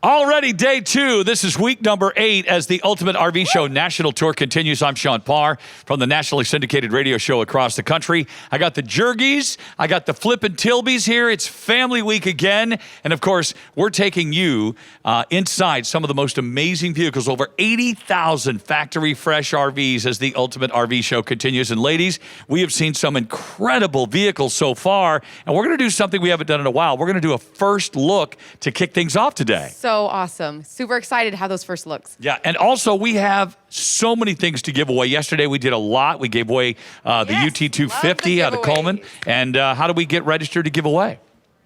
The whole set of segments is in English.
Already day 2. This is week number 8 as the Ultimate RV Show National Tour continues. I'm Sean Parr from the nationally syndicated radio show across the country. I got the Jergies. I got the Flippin' Tilbies here. It's family week again. And, of course, we're taking you inside some of the most amazing vehicles. Over 80,000 factory fresh RVs as the Ultimate RV Show continues. And, ladies, we have seen some incredible vehicles so far. And we're going to do something we haven't done in a while. We're going to do a first look to kick things off today. So awesome. Super excited to have those first looks. Yeah, and also we have so many things to give away. Yesterday we did a lot. We gave away the UT250 out of Coleman. And how do we get registered to give away?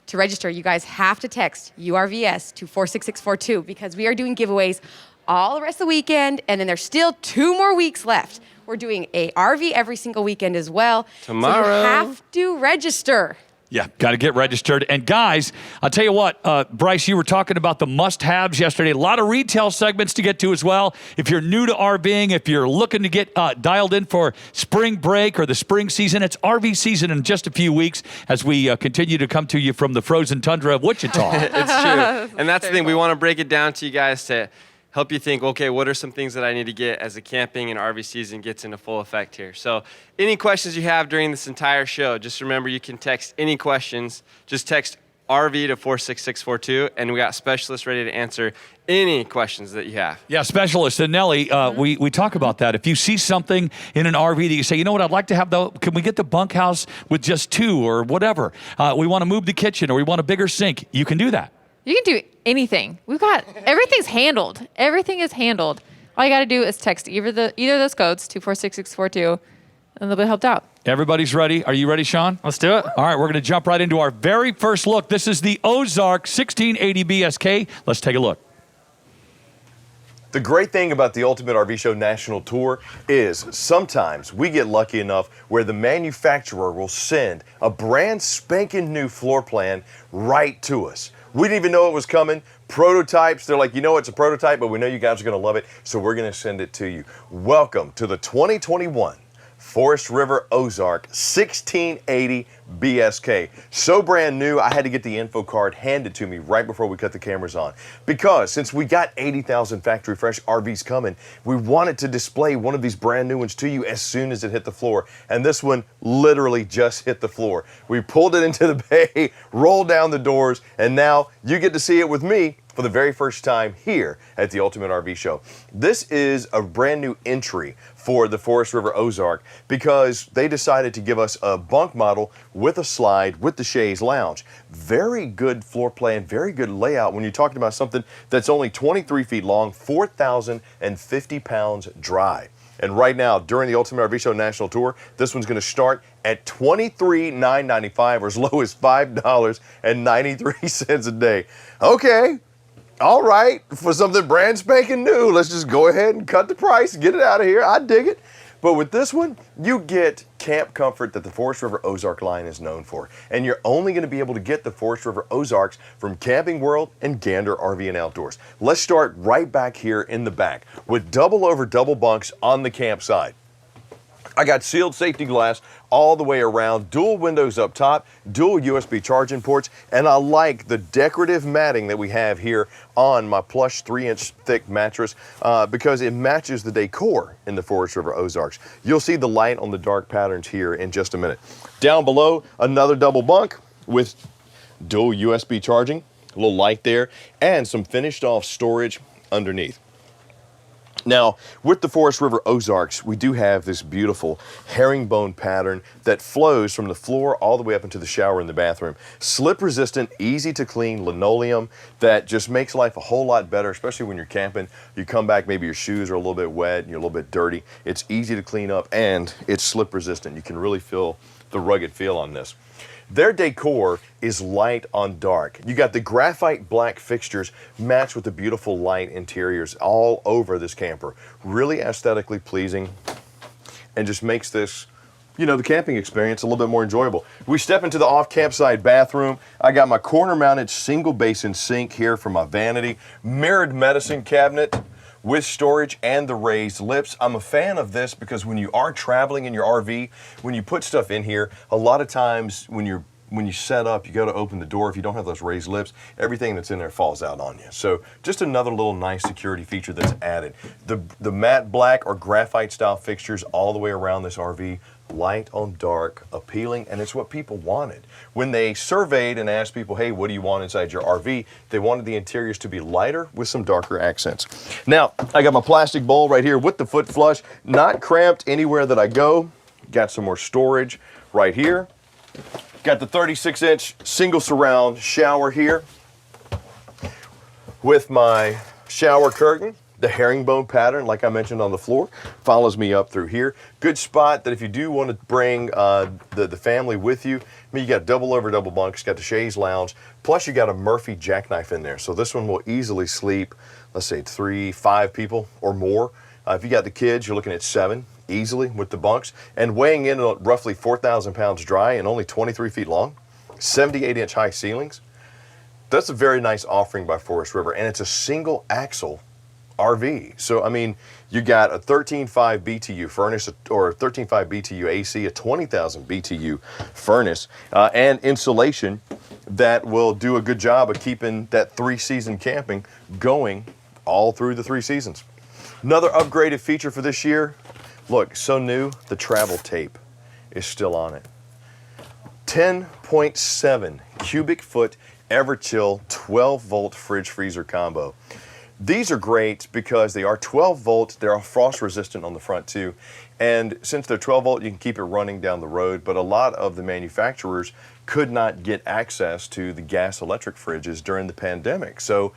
To register, you guys have to text URVS to 46642 because we are doing giveaways all the rest of the weekend, and then there's still 2 more weeks left. We're doing a RV every single weekend as well. Tomorrow. So you have to register. Yeah, got to get registered. And guys, I'll tell you what, Bryce, you were talking about the must-haves yesterday. A lot of retail segments to get to as well. If you're new to RVing, if you're looking to get dialed in for spring break or the spring season, it's RV season in just a few weeks as we continue to come to you from the frozen tundra of Wichita. It's true. And that's the thing. We want to break it down to you guys to help you think, okay, what are some things that I need to get as the camping and RV season gets into full effect here? So any questions you have during this entire show, just remember you can text any questions. Just text RV to 46642, and we got specialists ready to answer any questions that you have. Yeah, specialists. And Nellie, we talk about that. If you see something in an RV that you say, you know what, I'd like to have can we get the bunkhouse with just 2 or whatever? We want to move the kitchen or we want a bigger sink. You can do that. You can do anything. We've got everything's handled. Everything is handled. All you got to do is text either of those codes to 46642, and they'll be helped out. Everybody's ready. Are you ready, Sean? Let's do it. All right, we're going to jump right into our very first look. This is the Ozark 1680BSK. Let's take a look. The great thing about the Ultimate RV Show National Tour is sometimes we get lucky enough where the manufacturer will send a brand spanking new floor plan right to us. We didn't even know it was coming. Prototypes, they're like, you know it's a prototype, but we know you guys are going to love it, so we're going to send it to you. Welcome to the 2021 Forest River Ozark 1680 BSK. So brand new, I had to get the info card handed to me right before we cut the cameras on. Because since we got 80,000 factory fresh RVs coming, we wanted to display one of these brand new ones to you as soon as it hit the floor. And this one literally just hit the floor. We pulled it into the bay, rolled down the doors, and now you get to see it with me for the very first time here at the Ultimate RV Show. This is a brand new entry for the Forest River Ozark because they decided to give us a bunk model with a slide with the chaise lounge. Very good floor plan, very good layout when you're talking about something that's only 23 feet long, 4,050 pounds dry. And right now, during the Ultimate RV Show National Tour, this one's going to start at $23,995 or as low as $5.93 a day. Okay. All right, for something brand spanking new, let's just go ahead and cut the price, get it out of here. I dig it. But with this one, you get camp comfort that the Forest River Ozark line is known for. And you're only going to be able to get the Forest River Ozarks from Camping World and Gander RV and Outdoors. Let's start right back here in the back with double over double bunks on the campsite. I got sealed safety glass all the way around, dual windows up top, dual USB charging ports, and I like the decorative matting that we have here on my plush 3-inch thick mattress because it matches the decor in the Forest River Ozarks. You'll see the light on the dark patterns here in just a minute. Down below, another double bunk with dual USB charging, a little light there, and some finished off storage underneath. Now, with the Forest River Ozarks, we do have this beautiful herringbone pattern that flows from the floor all the way up into the shower in the bathroom. Slip-resistant, easy-to-clean linoleum that just makes life a whole lot better, especially when you're camping. You come back, maybe your shoes are a little bit wet and you're a little bit dirty. It's easy to clean up and it's slip-resistant. You can really feel the rugged feel on this. Their decor is light on dark. You got the graphite black fixtures matched with the beautiful light interiors all over this camper. Really aesthetically pleasing and just makes this, you know, the camping experience a little bit more enjoyable. We step into the off-campsite bathroom. I got my corner-mounted single basin sink here for my vanity, mirrored medicine cabinet with storage and the raised lips. I'm a fan of this because when you are traveling in your RV, when you put stuff in here, a lot of times when you're when you set up, you go to open the door, if you don't have those raised lips, everything that's in there falls out on you. So just another little nice security feature that's added. The matte black or graphite style fixtures all the way around this RV, light on dark, appealing, and it's what people wanted. When they surveyed and asked people, hey, what do you want inside your RV? They wanted the interiors to be lighter with some darker accents. Now, I got my plastic bowl right here with the foot flush, not cramped anywhere that I go. Got some more storage right here. Got the 36-inch single surround shower here with my shower curtain. The herringbone pattern, like I mentioned on the floor, follows me up through here. Good spot that if you do want to bring the family with you, I mean, you got double over double bunks, got the chaise lounge, plus you got a Murphy jackknife in there. So this one will easily sleep, let's say 3, 5 people or more. If you got the kids, you're looking at 7 easily with the bunks, and weighing in at roughly 4,000 pounds dry and only 23 feet long, 78-inch high ceilings. That's a very nice offering by Forest River, and it's a single axle RV. So, I mean, you got a 13.5 BTU furnace or a 13.5 BTU AC, a 20,000 BTU furnace, and insulation that will do a good job of keeping that 3-season camping going all through the 3 seasons. Another upgraded feature for this year, look, so new, the travel tape is still on it. 10.7 cubic foot Everchill 12-volt fridge freezer combo. These are great because they are 12 volt, they're frost resistant on the front too, and since they're 12 volt you can keep it running down the road, but a lot of the manufacturers could not get access to the gas electric fridges during the pandemic. So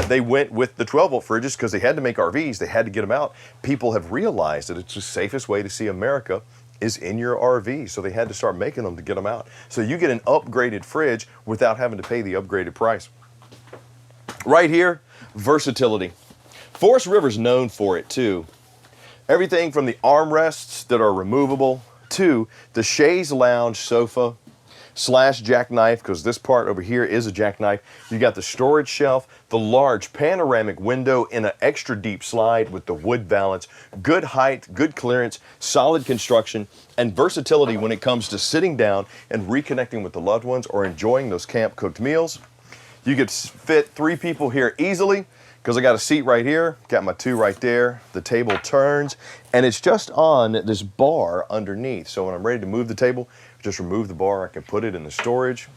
they went with the 12 volt fridges because they had to make RVs, they had to get them out. People have realized that it's the safest way to see America is in your RV, so they had to start making them to get them out. So you get an upgraded fridge without having to pay the upgraded price. Right here, versatility. Forest River's known for it too. Everything from the armrests that are removable to the chaise lounge sofa / jackknife, because this part over here is a jackknife. You got the storage shelf, the large panoramic window in an extra deep slide with the wood valance, good height, good clearance, solid construction, and versatility when it comes to sitting down and reconnecting with the loved ones or enjoying those camp cooked meals. You could fit 3 people here easily because I got a seat right here, got my 2 right there, the table turns, and it's just on this bar underneath. So when I'm ready to move the table, just remove the bar, I can put it in the storage.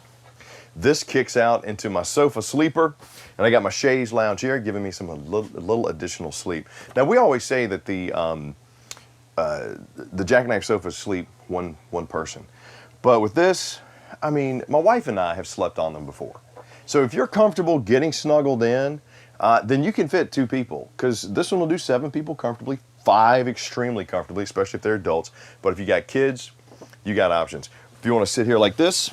This kicks out into my sofa sleeper, and I got my chaise lounge here, giving me a little additional sleep. Now we always say that the jackknife sofas sleep one person, but with this, I mean, my wife and I have slept on them before. So if you're comfortable getting snuggled in, then you can fit 2 people, because this one will do 7 people comfortably, 5 extremely comfortably, especially if they're adults. But if you got kids, you got options. If you want to sit here like this,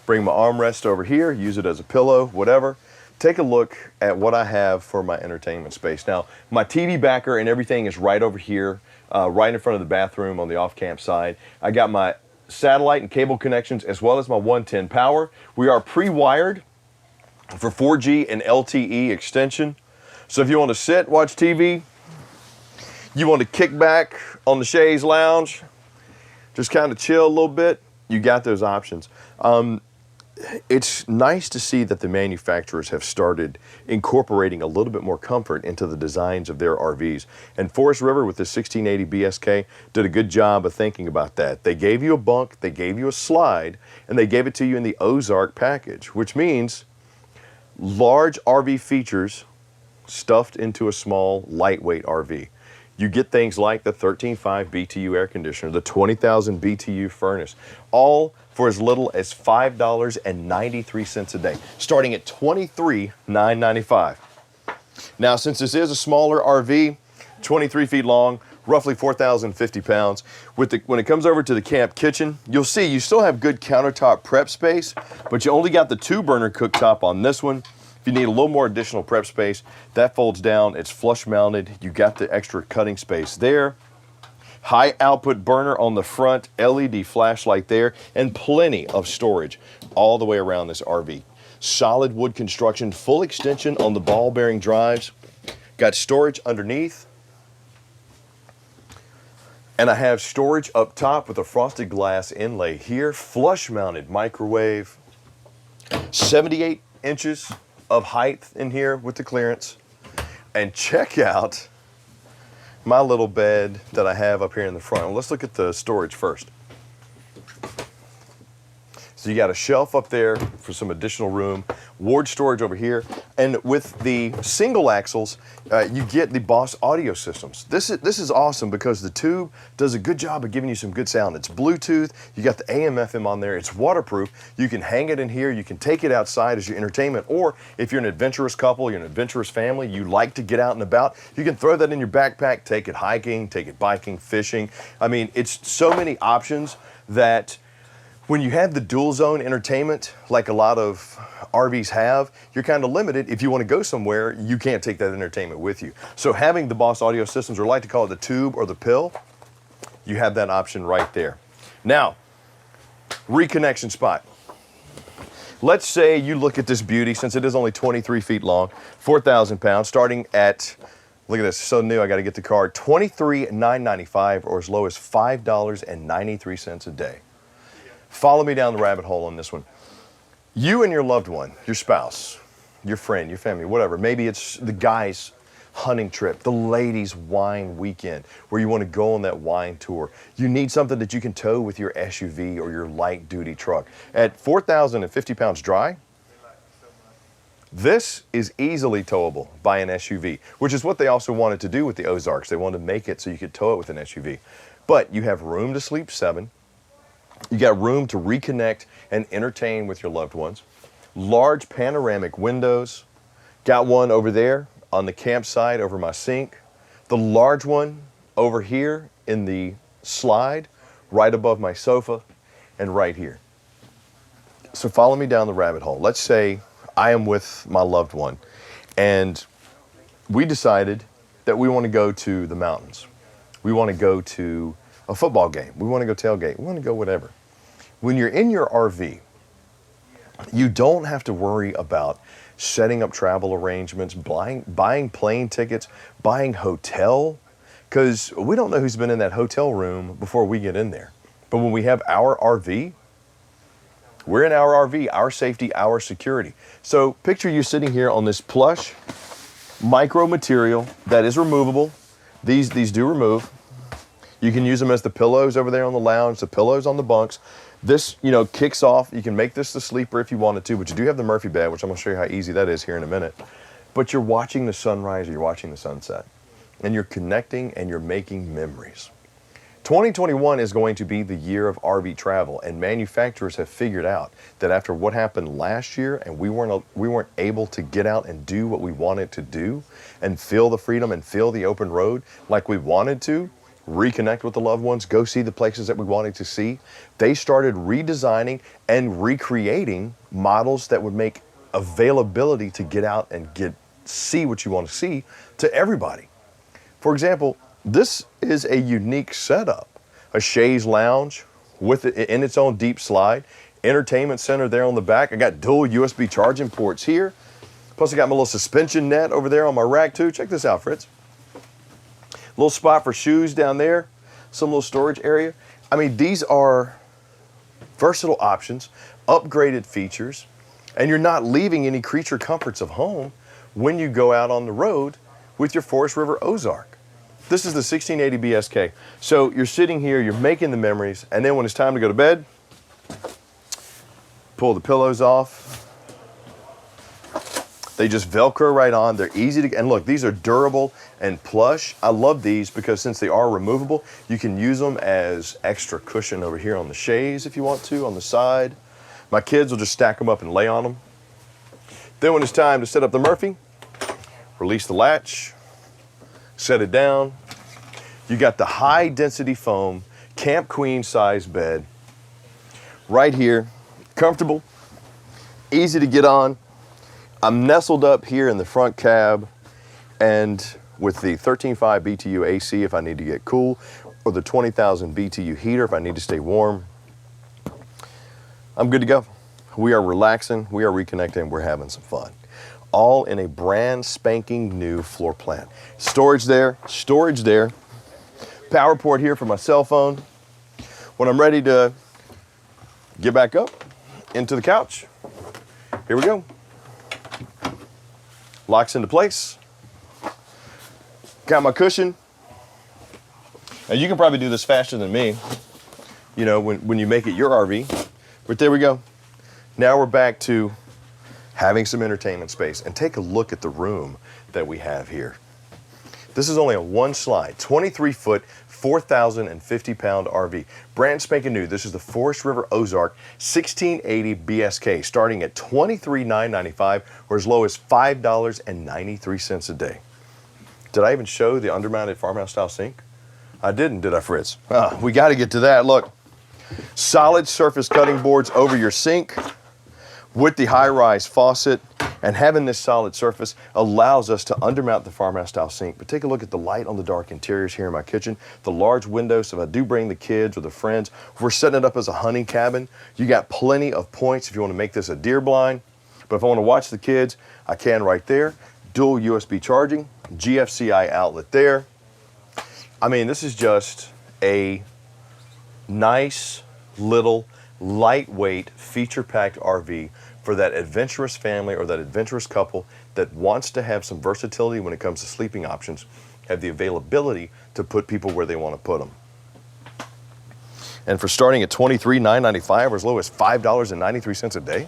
bring my armrest over here, use it as a pillow, whatever. Take a look at what I have for my entertainment space. Now, my TV backer and everything is right over here, right in front of the bathroom on the off-camp side. I got my satellite and cable connections as well as my 110 power. We are pre-wired for 4G and LTE extension. So if you want to sit, watch TV, you want to kick back on the chaise lounge, just kind of chill a little bit, you got those options. It's nice to see that the manufacturers have started incorporating a little bit more comfort into the designs of their RVs. And Forest River with the 1680BSK did a good job of thinking about that. They gave you a bunk, they gave you a slide, and they gave it to you in the Ozark package, which means large RV features stuffed into a small, lightweight RV. You get things like the 13.5 BTU air conditioner, the 20,000 BTU furnace, all for as little as $5.93 a day, starting at $23,995. Now, since this is a smaller RV, 23 feet long, roughly 4,050 pounds, when it comes over to the camp kitchen, you'll see you still have good countertop prep space, but you only got the 2-burner cooktop on this one. If you need a little more additional prep space, that folds down, it's flush mounted, you got the extra cutting space there. High output burner on the front, LED flashlight there, and plenty of storage all the way around this RV. Solid wood construction, full extension on the ball bearing drives. Got storage underneath. And I have storage up top with a frosted glass inlay here, flush mounted microwave, 78 inches of height in here with the clearance. And check out my little bed that I have up here in the front. Well, let's look at the storage first. So you got a shelf up there for some additional room, ward storage over here, and with the single axles, you get the Boss audio systems. This is awesome because the tube does a good job of giving you some good sound. It's Bluetooth, you got the AM, FM on there, it's waterproof. You can hang it in here, you can take it outside as your entertainment, or if you're an adventurous couple, you're an adventurous family, you like to get out and about, you can throw that in your backpack, take it hiking, take it biking, fishing. I mean, it's so many options that when you have the dual zone entertainment, like a lot of RVs have, you're kind of limited. If you want to go somewhere, you can't take that entertainment with you. So having the Boss audio systems, or like to call it the tube or the pill, you have that option right there. Now, reconnection spot. Let's say you look at this beauty, since it is only 23 feet long, 4,000 pounds, starting at, look at this, so new, I got to get the card, $23,995 or as low as $5.93 a day. Follow me down the rabbit hole on this one. You and your loved one, your spouse, your friend, your family, whatever. Maybe it's the guy's hunting trip, the ladies' wine weekend, where you want to go on that wine tour. You need something that you can tow with your SUV or your light duty truck. At 4,050 pounds dry, this is easily towable by an SUV, which is what they also wanted to do with the Ozarks. They wanted to make it so you could tow it with an SUV. But you have room to sleep 7. You got room to reconnect and entertain with your loved ones. Large panoramic windows. Got one over there on the campsite over my sink. The large one over here in the slide, right above my sofa, and right here. So follow me down the rabbit hole. Let's say I am with my loved one, and we decided that we want to go to the mountains. We want to go to a football game. We want to go tailgate. We want to go whatever. When you're in your RV, you don't have to worry about setting up travel arrangements, buying plane tickets, buying hotel, because we don't know who's been in that hotel room before we get in there. But when we have our RV, we're in our RV, our safety, our security. So picture you sitting here on this plush micro material that is removable. These do remove. You can use them as the pillows over there on the lounge, the pillows on the bunks. This, kicks off. You can make this the sleeper if you wanted to, but you do have the Murphy bed, which I'm going to show you how easy that is here in a minute. But you're watching the sunrise or you're watching the sunset, and you're connecting and you're making memories. 2021 is going to be the year of RV travel, and manufacturers have figured out that after what happened last year and we weren't able to get out and do what we wanted to do and feel the freedom and feel the open road like we wanted to, reconnect with the loved ones, go see the places that we wanted to see, they started redesigning and recreating models that would make availability to get out and see what you want to see to everybody. For example, this is a unique setup. A chaise lounge with it in its own deep slide, entertainment center there on the back. I got dual USB charging ports here. Plus I got my little suspension net over there on my rack too. Check this out, Fritz. Little spot for shoes down there, some little storage area. I mean, these are versatile options, upgraded features, and you're not leaving any creature comforts of home when you go out on the road with your Forest River Ozark. This is the 1680BSK. So you're sitting here, you're making the memories, and then when it's time to go to bed, pull the pillows off. They just Velcro right on. They're easy to, and look, these are durable and plush. I love these because since they are removable, you can use them as extra cushion over here on the chaise if you want to, on the side. My kids will just stack them up and lay on them. Then when it's time to set up the Murphy, release the latch, set it down. You got the high density foam, camp queen size bed right here, comfortable, easy to get on. I'm nestled up here in the front cab, and with the 13.5 BTU AC if I need to get cool, or the 20,000 BTU heater if I need to stay warm, I'm good to go. We are relaxing, we are reconnecting, we're having some fun. All in a brand spanking new floor plan. Storage there, Power port here for my cell phone. When I'm ready to get back up into the couch, here we go. Locks into place. Got my cushion. Now you can probably do this faster than me, you know, when you make it your RV. But there we go. Now we're back to having some entertainment space. And take a look at the room that we have here. This is only a one slide, 23-foot, 4,050-pound RV. Brand spanking new. This is the Forest River Ozark 1680 BSK, starting at $23,995 or as low as $5.93 a day. Did I even show the undermounted farmhouse style sink? I didn't, did I, Fritz? We got to get to that. Look, solid surface cutting boards over your sink with the high-rise faucet, and having this solid surface allows us to undermount the farmhouse style sink. But take a look at the light on the dark interiors here in my kitchen, the large windows, so if I do bring the kids or the friends, we're setting it up as a hunting cabin. You got plenty of points if you want to make this a deer blind. But if I want to watch the kids, I can right there. Dual USB charging, GFCI outlet there. I mean, this is just a nice little lightweight feature-packed RV for that adventurous family or that adventurous couple that wants to have some versatility when it comes to sleeping options, have the availability to put people where they want to put them. And for starting at $23,995 or as low as $5.93 a day,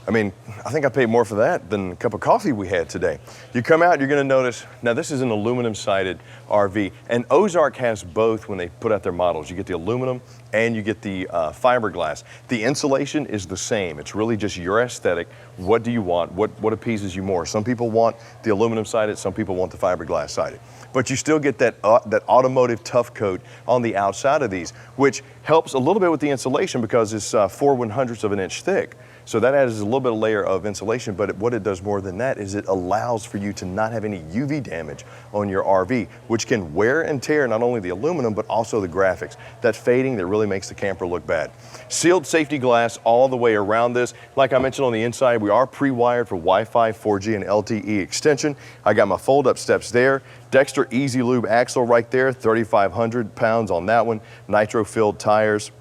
I mean, I think I paid more for that than a cup of coffee we had today. You come out, you're going to notice, now this is an aluminum-sided RV, and Ozark has both when they put out their models. You get the aluminum and you get the fiberglass. The insulation is the same. It's really just your aesthetic. What do you want? What appeases you more? Some people want the aluminum-sided, some people want the fiberglass-sided. But you still get that automotive tough coat on the outside of these, which helps a little bit with the insulation because it's 4/100ths of an inch thick. So that adds a little bit of layer of insulation, but what it does more than that is it allows for you to not have any UV damage on your RV, which can wear and tear not only the aluminum, but also the graphics. That fading that really makes the camper look bad. Sealed safety glass all the way around this. Like I mentioned on the inside, we are pre-wired for Wi-Fi, 4G, and LTE extension. I got my fold-up steps there. Dexter Easy Lube axle right there, 3,500 pounds on that one. Nitro-filled tires.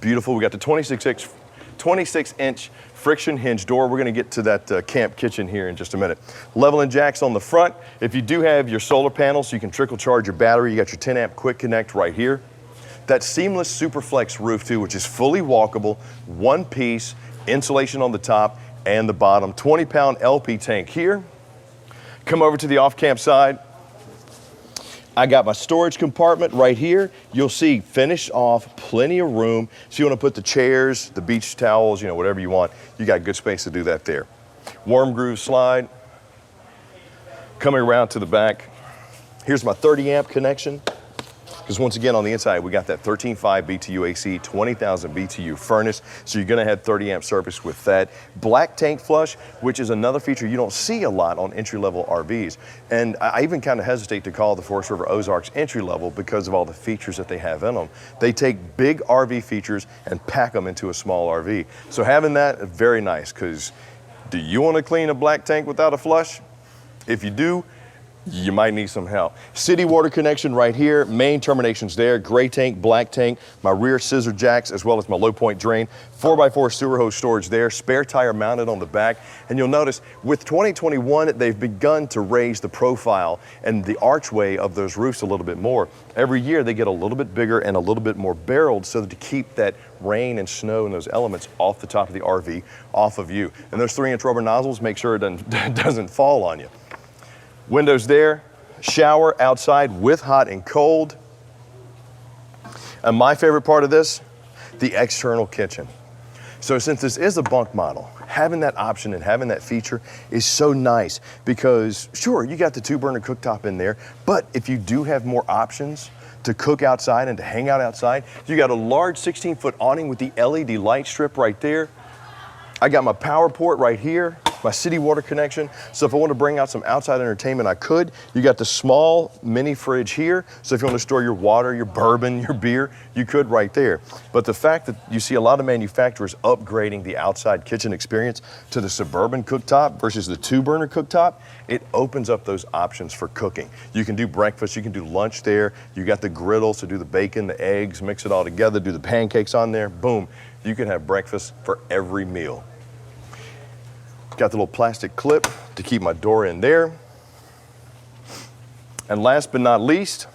Beautiful. We got the 26-inch friction hinge door. We're going to get to that camp kitchen here in just a minute. Leveling jacks on the front. If you do have your solar panels, so you can trickle charge your battery, you got your 10 amp quick connect right here. That seamless Superflex roof too, which is fully walkable, one piece, insulation on the top and the bottom. 20-pound LP tank here. Come over to the off-camp side. I got my storage compartment right here. You'll see finished off, plenty of room. So you want to put the chairs, the beach towels, you know, whatever you want. You got good space to do that there. Warm groove slide. Coming around to the back. Here's my 30 amp connection. Because once again, on the inside, we got that 13.5 BTU AC, 20,000 BTU furnace. So you're gonna have 30 amp service with that. Black tank flush, which is another feature you don't see a lot on entry-level RVs. And I even kind of hesitate to call the Forest River Ozarks entry-level because of all the features that they have in them. They take big RV features and pack them into a small RV. So having that, very nice, because do you want to clean a black tank without a flush? If you do, you might need some help. City water connection right here, main terminations there, gray tank, black tank, my rear scissor jacks, as well as my low point drain, 4x4 sewer hose storage there, spare tire mounted on the back. And you'll notice with 2021, they've begun to raise the profile and the archway of those roofs a little bit more. Every year they get a little bit bigger and a little bit more barreled so that to keep that rain and snow and those elements off the top of the RV, off of you. And those 3-inch rubber nozzles, make sure it doesn't fall on you. Windows there, shower outside with hot and cold. And my favorite part of this, the external kitchen. So since this is a bunk model, having that option and having that feature is so nice because sure, you got the 2-burner cooktop in there, but if you do have more options to cook outside and to hang out outside, you got a large 16-foot awning with the LED light strip right there. I got my power port right here. my city water connection. So if I want to bring out some outside entertainment, I could. You got the small mini fridge here. So if you want to store your water, your bourbon, your beer, you could right there. But the fact that you see a lot of manufacturers upgrading the outside kitchen experience to the Suburban cooktop versus the 2-burner cooktop, it opens up those options for cooking. You can do breakfast, you can do lunch there. You got the griddle, so do the bacon, the eggs, mix it all together, do the pancakes on there, boom. You can have breakfast for every meal. Got the little plastic clip to keep my door in there. And last but not least,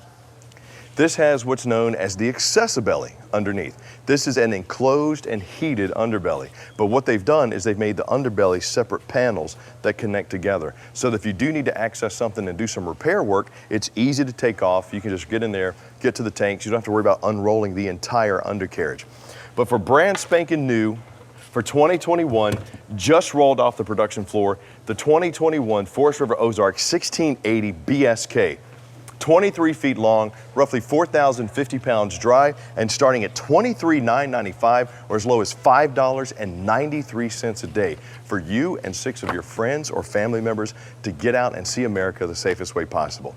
this has what's known as the accessibelly underneath. This is an enclosed and heated underbelly. But what they've done is they've made the underbelly separate panels that connect together. So that if you do need to access something and do some repair work, it's easy to take off. You can just get in there, get to the tanks. You don't have to worry about unrolling the entire undercarriage. But for brand spanking new, for 2021, just rolled off the production floor, the 2021 Forest River Ozark 1680BSK. 23 feet long, roughly 4,050 pounds dry, and starting at $23,995 or as low as $5.93 a day for you and 6 of your friends or family members to get out and see America the safest way possible.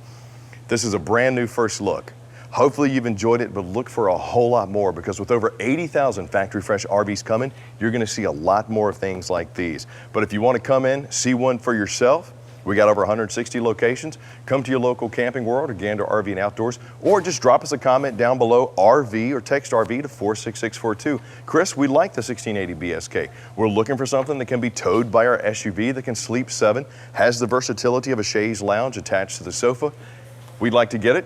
This is a brand new first look. Hopefully you've enjoyed it, but look for a whole lot more, because with over 80,000 factory fresh RVs coming, you're gonna see a lot more of things like these. But if you wanna come in, see one for yourself, we got over 160 locations. Come to your local Camping World or Gander RV and Outdoors, or just drop us a comment down below, RV, or text RV to 46642. Chris, we like the 1680BSK. We're looking for something that can be towed by our SUV that can sleep 7, has the versatility of a chaise lounge attached to the sofa. We'd like to get it.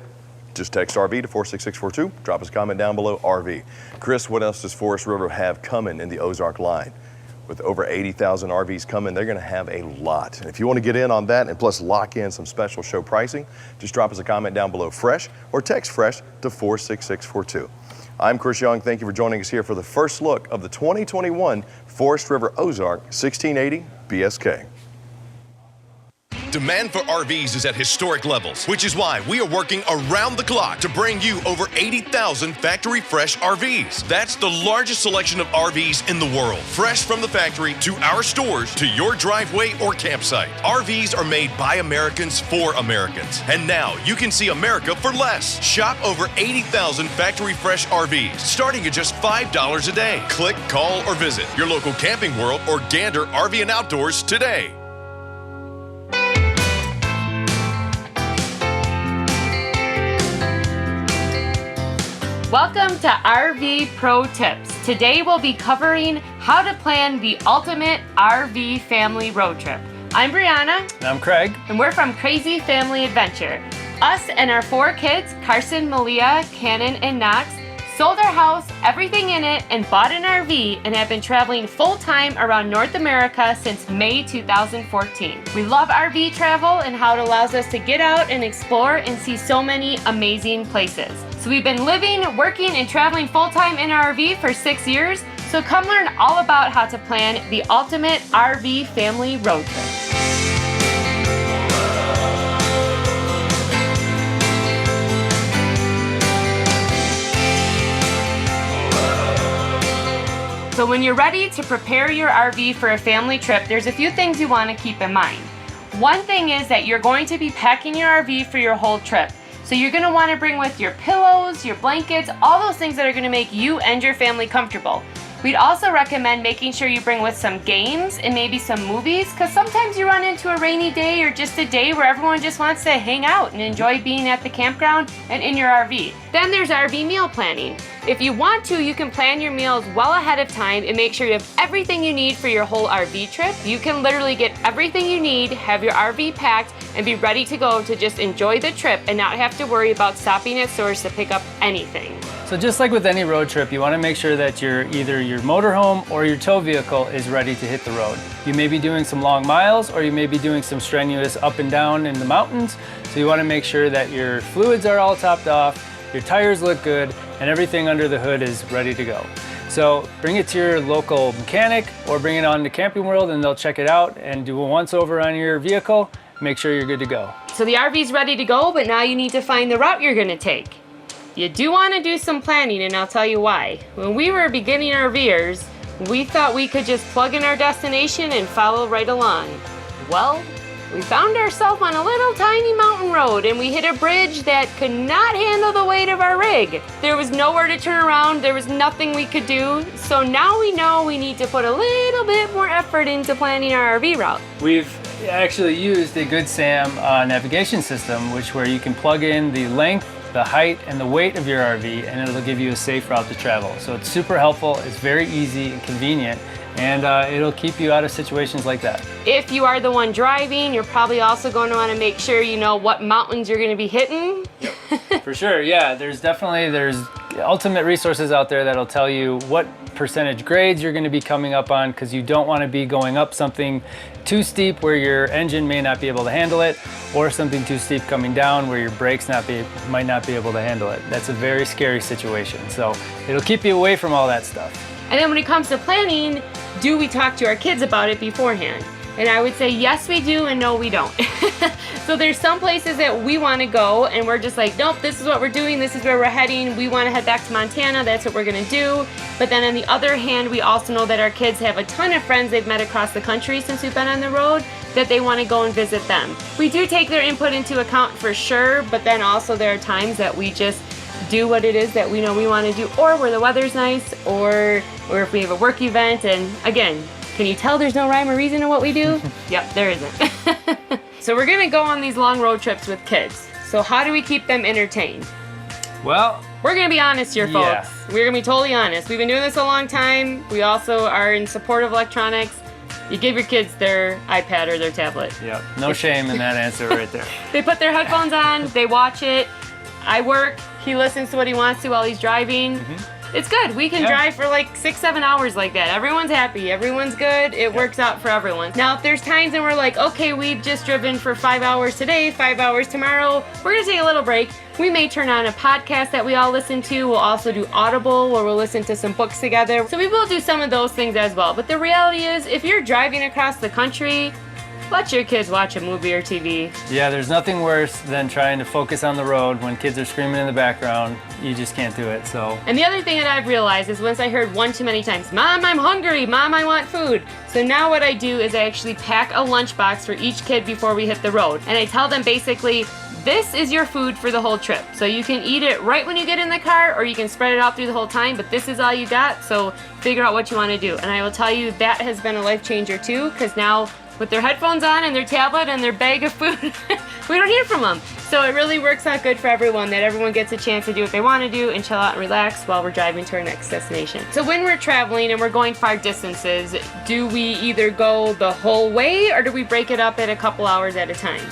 Just text RV to 46642. Drop us a comment down below, RV. Chris, what else does Forest River have coming in the Ozark line? With over 80,000 RVs coming, they're gonna have a lot. And if you wanna get in on that and plus lock in some special show pricing, just drop us a comment down below, FRESH, or text FRESH to 46642. I'm Chris Young. Thank you for joining us here for the first look of the 2021 Forest River Ozark 1680BSK. Demand for RVs is at historic levels, which is why we are working around the clock to bring you over 80,000 factory fresh RVs. That's the largest selection of RVs in the world. Fresh from the factory to our stores to your driveway or campsite. RVs are made by Americans for Americans. And now you can see America for less. Shop over 80,000 factory fresh RVs, starting at just $5 a day. Click, call, or visit your local Camping World or Gander RV and Outdoors today. Welcome to RV Pro Tips. Today we'll be covering how to plan the ultimate RV family road trip. I'm Brianna. And I'm Craig. And we're from Crazy Family Adventure. Us and our 4 kids, Carson, Malia, Cannon, and Knox, sold our house, everything in it, and bought an RV and have been traveling full-time around North America since May 2014. We love RV travel and how it allows us to get out and explore and see so many amazing places. So we've been living, working, and traveling full-time in our RV for 6 years, so come learn all about how to plan the ultimate RV family road trip. So when you're ready to prepare your RV for a family trip, there's a few things you want to keep in mind. One thing is that you're going to be packing your RV for your whole trip. So you're going to want to bring with your pillows, your blankets, all those things that are going to make you and your family comfortable. We'd also recommend making sure you bring with some games and maybe some movies, because sometimes you run into a rainy day or just a day where everyone just wants to hang out and enjoy being at the campground and in your RV. Then there's RV meal planning. If you want to, you can plan your meals well ahead of time and make sure you have everything you need for your whole RV trip. You can literally get everything you need, have your RV packed, and be ready to go to just enjoy the trip and not have to worry about stopping at stores to pick up anything. So just like with any road trip, you want to make sure that either your motorhome or your tow vehicle is ready to hit the road. You may be doing some long miles, or you may be doing some strenuous up and down in the mountains. So you want to make sure that your fluids are all topped off, your tires look good, and everything under the hood is ready to go. So bring it to your local mechanic or bring it on to Camping World and they'll check it out and do a once over on your vehicle. Make sure you're good to go. So the RV's ready to go, but now you need to find the route you're going to take. You do want to do some planning, and I'll tell you why. When we were beginning RVers, We thought we could just plug in our destination and follow right along. Well, we found ourselves on a little tiny mountain road and we hit a bridge that could not handle the weight of our rig. There was nowhere to turn around, there was nothing we could do, so now we know we need to put a little bit more effort into planning our RV route. We've actually used a Good Sam navigation system, where you can plug in the length, the height, and the weight of your RV, and it'll give you a safe route to travel. So it's super helpful, it's very easy and convenient, and it'll keep you out of situations like that. If you are the one driving, you're probably also going to want to make sure you know what mountains you're going to be hitting. For sure, yeah. There's ultimate resources out there that'll tell you what percentage grades you're going to be coming up on, because you don't want to be going up something too steep where your engine may not be able to handle it, or something too steep coming down where your brakes might not be able to handle it. That's a very scary situation. So it'll keep you away from all that stuff. And then when it comes to planning, do we talk to our kids about it beforehand? And I would say yes we do and no we don't. So there's some places that we want to go and we're just like, nope, this is what we're doing, this is where we're heading, we want to head back to Montana, that's what we're going to do. But then on the other hand, we also know that our kids have a ton of friends they've met across the country since we've been on the road that they want to go and visit them. We do take their input into account for sure, but then also there are times that we just do what it is that we know we want to do, or where the weather's nice, or if we have a work event. And again, can you tell there's no rhyme or reason to what we do? Yep, there isn't. So we're gonna go on these long road trips with kids. So how do we keep them entertained? Well, we're gonna be honest here, folks. Yeah. We're gonna be totally honest. We've been doing this a long time. We also are in support of electronics. You give your kids their iPad or their tablet. Yep, no shame in that answer right there. They put their headphones on, they watch it. I work, he listens to what he wants to while he's driving. It's good. We can drive for like 6-7 hours like that. Everyone's happy, everyone's good. It works out for everyone. Now, if there's times when we're like, okay, we've just driven for 5 hours today, 5 hours tomorrow, we're gonna take a little break. We may turn on a podcast that we all listen to. We'll also do Audible, where we'll listen to some books together. So we will do some of those things as well. But the reality is, if you're driving across the country, let your kids watch a movie or TV. Yeah, there's nothing worse than trying to focus on the road when kids are screaming in the background. You just can't do it, so. And the other thing that I've realized is once I heard one too many times, Mom, I'm hungry, Mom, I want food. So now what I do is I actually pack a lunchbox for each kid before we hit the road. And I tell them basically, this is your food for the whole trip. So you can eat it right when you get in the car, or you can spread it out through the whole time, but this is all you got, so figure out what you want to do. And I will tell you, that has been a life changer too, because now with their headphones on and their tablet and their bag of food, we don't hear from them. So it really works out good for everyone, that everyone gets a chance to do what they want to do and chill out and relax while we're driving to our next destination. So when we're traveling and we're going far distances, do we either go the whole way or do we break it up at a couple hours at a time?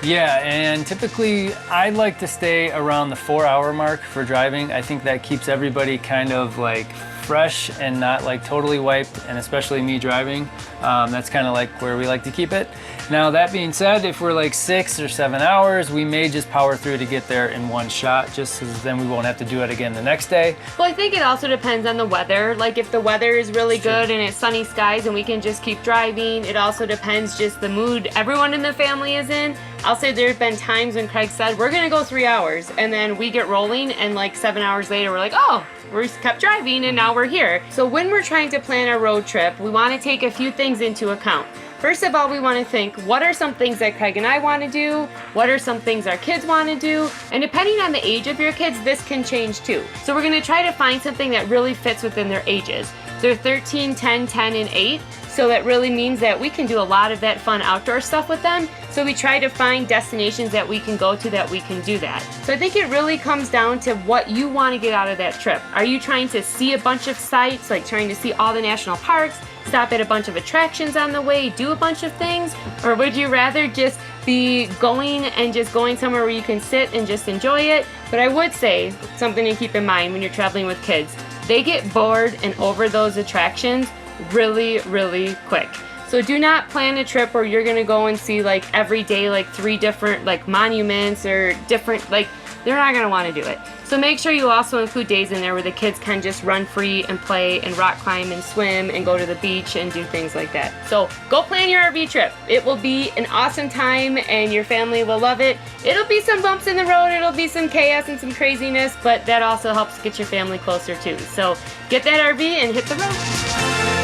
Yeah, and typically I like to stay around the 4-hour mark for driving. I think that keeps everybody kind of like fresh and not like totally wiped, and especially me driving. That's kind of like where we like to keep it. Now, that being said, if we're like 6 or 7 hours, we may just power through to get there in one shot, just so then we won't have to do it again the next day. Well, I think it also depends on the weather. Like if the weather is really good and it's sunny skies and we can just keep driving, it also depends just the mood everyone in the family is in. I'll say there have been times when Craig said, we're gonna go 3 hours, and then we get rolling and like 7 hours later, we're like, oh, we kept driving and now we're here. So when we're trying to plan a road trip, we wanna take a few things into account. First of all, we want to think, what are some things that Craig and I want to do? What are some things our kids want to do? And depending on the age of your kids, this can change too. So we're going to try to find something that really fits within their ages. They're 13, 10, 10, and 8. So that really means that we can do a lot of that fun outdoor stuff with them. So we try to find destinations that we can go to that we can do that. So I think it really comes down to what you want to get out of that trip. Are you trying to see a bunch of sites, like trying to see all the national parks, stop at a bunch of attractions on the way, do a bunch of things? Or would you rather just be going and just going somewhere where you can sit and just enjoy it? But I would say something to keep in mind when you're traveling with kids. They get bored and over those attractions really, really quick. So do not plan a trip where you're gonna go and see like every day like 3 different like monuments or different, like they're not gonna wanna do it. So make sure you also include days in there where the kids can just run free and play and rock climb and swim and go to the beach and do things like that. So go plan your RV trip. It will be an awesome time and your family will love it. It'll be some bumps in the road, it'll be some chaos and some craziness, but that also helps get your family closer too. So get that RV and hit the road.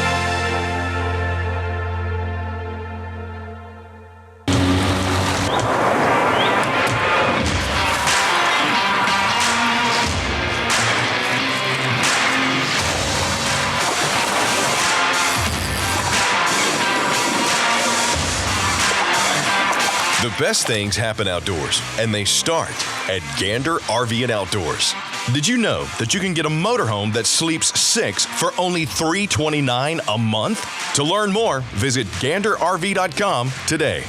The best things happen outdoors, and they start at Gander RV and Outdoors. Did you know that you can get a motorhome that sleeps 6 for only $329 a month? To learn more, visit ganderrv.com today.